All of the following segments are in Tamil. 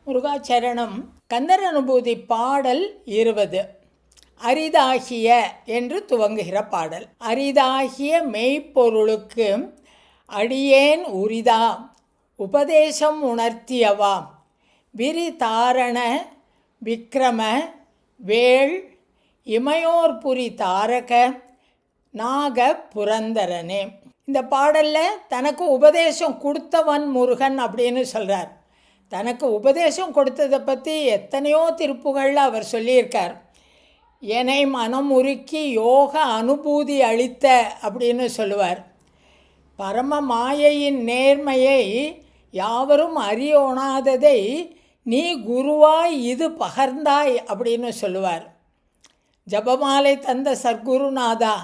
முருகாச்சரணம். கந்தர் அனுபூதி பாடல் 20. அரிதாகிய என்று துவங்குகிற பாடல். அரிதாகிய மெய்ப்பொருளுக்கு அடியேன் உரிதா உபதேசம் உணர்த்தியவா விரிதாரண விக்ரம வேள் இமையோர்புரி தாரக நாக புரந்தரனே. இந்த பாடலில் தனக்கு உபதேசம் கொடுத்தவன் முருகன் அப்படின்னு சொல்கிறார். தனக்கு உபதேசம் கொடுத்ததை பற்றி எத்தனையோ திருப்புகளில் அவர் சொல்லியிருக்கார். என்னை மனம் உருக்கி யோக அனுபூதி அளித்த அப்படின்னு சொல்லுவார். பரம மாயையின் நேர்மையை யாவரும் அறியோணாததை நீ குருவாய் இது பகர்ந்தாய் அப்படின்னு சொல்லுவார். ஜபமாலை தந்த சர்க்குருநாதா,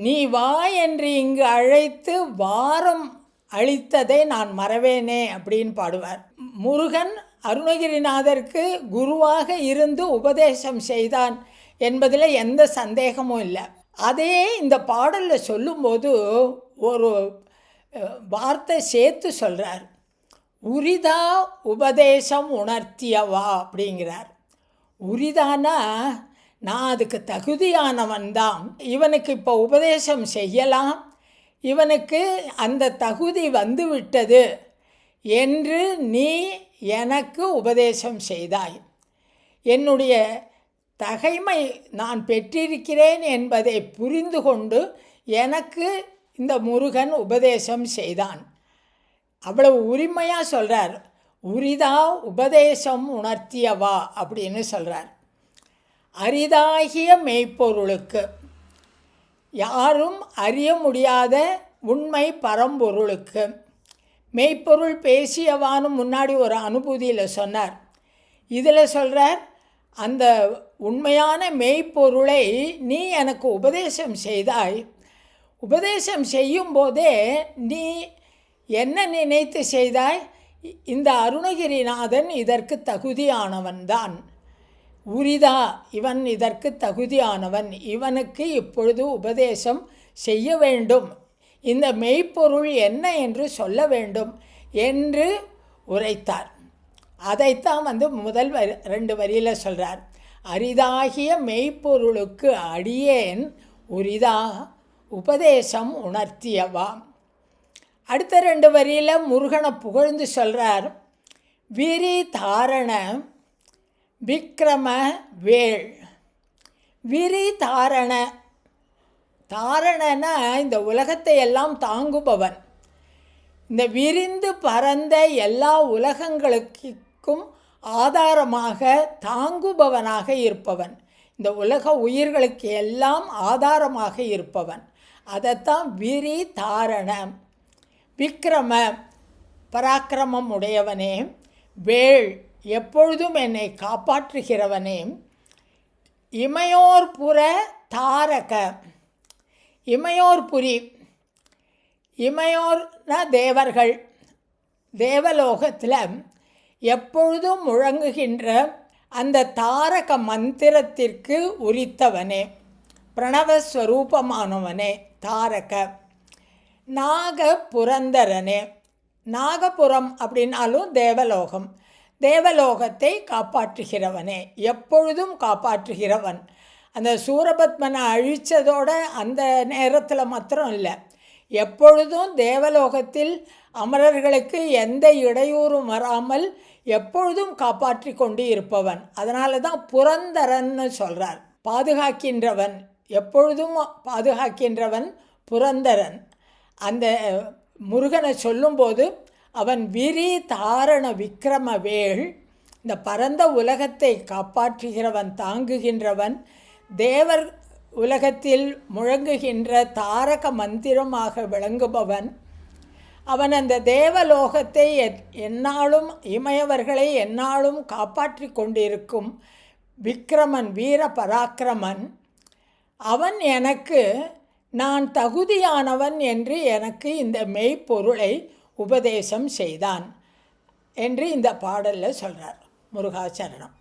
நீ வா என்று இங்கு அழைத்து வாரம் அளித்ததை நான் மறவேனே அப்படின்னு பாடுவார். முருகன் அருணகிரிநாதருக்கு குருவாக இருந்து உபதேசம் செய்தான் என்பதில் எந்த சந்தேகமும் இல்லை. அதையே இந்த பாடலில் சொல்லும்போது ஒரு வார்த்தை சேர்த்து சொல்கிறார். உரிதா உபதேசம் உணர்த்தியவா அப்படிங்கிறார். உரிதானா நான் அதுக்கு தகுதியானவன் தான், இவனுக்கு இப்போ உபதேசம் செய்யலாம், இவனுக்கு அந்த தகுதி வந்துவிட்டது என்று நீ எனக்கு உபதேசம் செய்தாய். என்னுடைய தகைமை நான் பெற்றிருக்கிறேன் என்பதை புரிந்து கொண்டு எனக்கு இந்த முருகன் உபதேசம் செய்தான். அவ்வளவு உரிமையாக சொல்கிறார். உரிதா உபதேசம் உணர்த்தியவா அப்படின்னு சொல்கிறார். அரிதாகிய மெய்ப்பொருளுக்கு, யாரும் அறிய முடியாத உண்மை பரம்பொருளுக்கு, மெய்ப்பொருள் பேசியவான்னு முன்னாடி ஒரு அனுபூதியில் சொன்னார். இதில் சொல்கிறார், அந்த உண்மையான மெய்ப்பொருளை நீ எனக்கு உபதேசம் செய்தாய். உபதேசம் செய்யும்போதே நீ என்ன நினைத்து செய்தாய்? இந்த அருணகிரிநாதன் இதற்கு தகுதியானவன்தான், உரிதா இவன் இதற்கு தகுதியானவன், இவனுக்கு இப்பொழுது உபதேசம் செய்ய வேண்டும், இந்த மெய்ப்பொருள் என்ன என்று சொல்ல வேண்டும் என்று உரைத்தார். அதைத்தான் முதல் 2 வரியில் சொல்கிறார். அரிதாகிய மெய்ப்பொருளுக்கு அடியேன் உரிதா உபதேசம் உணர்த்தியவா. அடுத்த 2 வரியில் முருகனை புகழ்ந்து சொல்கிறார். விரி தாரண விக்ரம வேள். விரி தாரண, தாரணனா இந்த உலகத்தை எல்லாம் தாங்குபவன், இந்த விரிந்து பரந்த எல்லா உலகங்களுக்கும் ஆதாரமாக தாங்குபவனாக இருப்பவன், இந்த உலக உயிர்களுக்கு எல்லாம் ஆதாரமாக இருப்பவன். அதைத்தான் விரி தாரண. விக்ரம பராக்கிரமம் உடையவனே, வேள் எப்பொழுதும் என்னை காப்பாற்றுகிறவனே, இமையோர்புர தாரக. இமையோர்புரி, இமையோர்னா தேவர்கள், தேவலோகத்தில் எப்பொழுதும் முழங்குகின்ற அந்த தாரக மந்திரத்திற்கு உரித்தவனே, பிரணவஸ்வரூபமானவனே தாரக. நாக புரந்தரனே. நாகபுரம் அப்படின்னாலும் தேவலோகம், தேவலோகத்தை காப்பாற்றுகிறவனே, எப்பொழுதும் காப்பாற்றுகிறவன். அந்த சூரபத்மனை அழித்ததோட அந்த நேரத்தில் மாத்திரம் இல்லை, எப்பொழுதும் தேவலோகத்தில் அமரர்களுக்கு எந்த இடையூறும் வராமல் எப்பொழுதும் காப்பாற்றி கொண்டு இருப்பவன். அதனால தான் புரந்தரன்னு சொல்கிறார். பாதுகாக்கின்றவன், எப்பொழுதும் பாதுகாக்கின்றவன் புரந்தரன். அந்த முருகனை சொல்லும்போது அவன் விரி தாரண விக்ரம வேள், இந்த பரந்த உலகத்தை காப்பாற்றுகிறவன், தாங்குகின்றவன், தேவர் உலகத்தில் முழங்குகின்ற தாரக மந்திரமாக விளங்குபவன். அவன் அந்த தேவலோகத்தை எந்நாளும், இமயவர்களை எந்நாளும் காப்பாற்றி கொண்டிருக்கும் விக்ரமன், வீர பராக்கிரமன். அவன் எனக்கு நான் தகுதியானவன் என்று எனக்கு இந்த மெய்ப்பொருளை உபதேசம் செய்தான் என்று இந்த பாடலில் சொல்கிறார். முருகாச்சரணம்.